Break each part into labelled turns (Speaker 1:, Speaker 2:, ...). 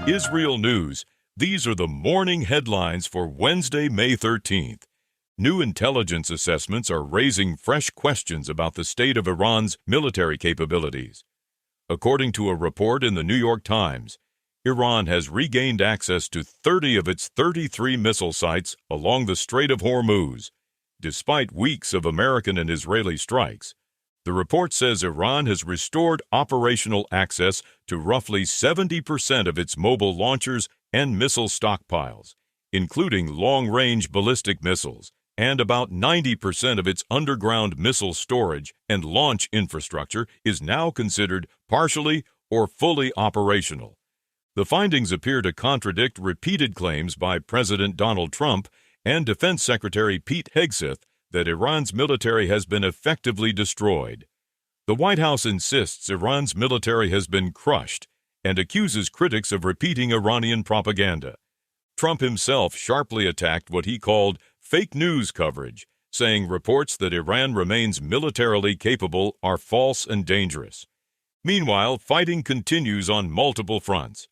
Speaker 1: IsReal News. These are the morning headlines for Wednesday, May 13th. New intelligence assessments are raising fresh questions about the state of Iran's military capabilities. According to a report in the New York Times, Iran has regained access to 30 of its 33 missile sites along the Strait of Hormuz, despite weeks of American and Israeli strikes. The report says Iran has restored operational access to roughly 70% of its mobile launchers and missile stockpiles, including long-range ballistic missiles, and about 90% of its underground missile storage and launch infrastructure is now considered partially or fully operational. The findings appear to contradict repeated claims by President Donald Trump and Defense Secretary Pete Hegseth that Iran's military has been effectively destroyed. The White House insists Iran's military has been crushed and accuses critics of repeating Iranian propaganda. Trump himself sharply attacked what he called fake news coverage, saying reports that Iran remains militarily capable are false and dangerous. Meanwhile, fighting continues on multiple fronts.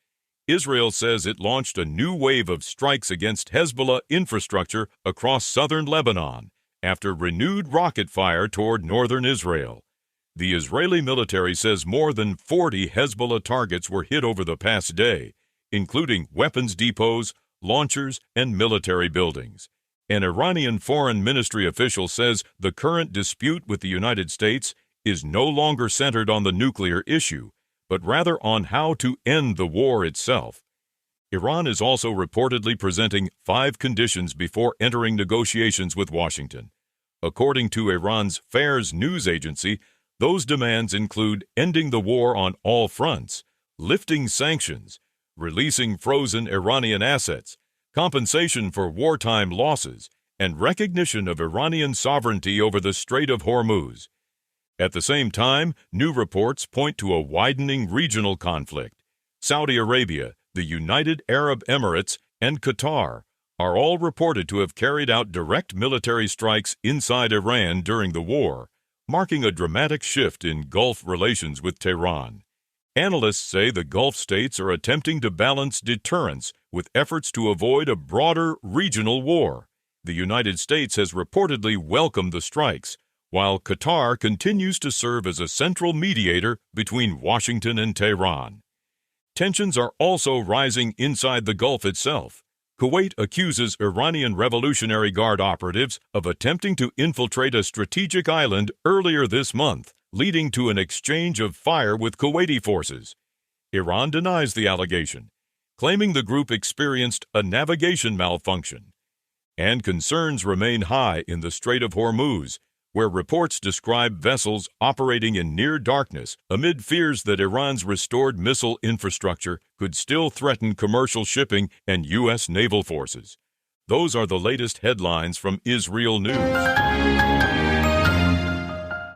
Speaker 1: Israel says it launched a new wave of strikes against Hezbollah infrastructure across southern Lebanon after renewed rocket fire toward northern Israel. The Israeli military says more than 40 Hezbollah targets were hit over the past day, including weapons depots, launchers, and military buildings. An Iranian foreign ministry official says the current dispute with the United States is no longer centered on the nuclear issue, but rather on how to end the war itself. Iran is also reportedly presenting 5 conditions before entering negotiations with Washington. According to Iran's Fars news agency, those demands include ending the war on all fronts, lifting sanctions, releasing frozen Iranian assets, compensation for wartime losses, and recognition of Iranian sovereignty over the Strait of Hormuz. At the same time, new reports point to a widening regional conflict. Saudi Arabia, the United Arab Emirates, and Qatar are all reported to have carried out direct military strikes inside Iran during the war, marking a dramatic shift in Gulf relations with Tehran. Analysts say the Gulf states are attempting to balance deterrence with efforts to avoid a broader regional war. The United States has reportedly welcomed the strikes, while Qatar continues to serve as a central mediator between Washington and Tehran. Tensions are also rising inside the Gulf itself. Kuwait accuses Iranian Revolutionary Guard operatives of attempting to infiltrate a strategic island earlier this month, leading to an exchange of fire with Kuwaiti forces. Iran denies the allegation, claiming the group experienced a navigation malfunction. And concerns remain high in the Strait of Hormuz, where reports describe vessels operating in near darkness amid fears that Iran's restored missile infrastructure could still threaten commercial shipping and U.S. naval forces. Those are the latest headlines from IsReal News.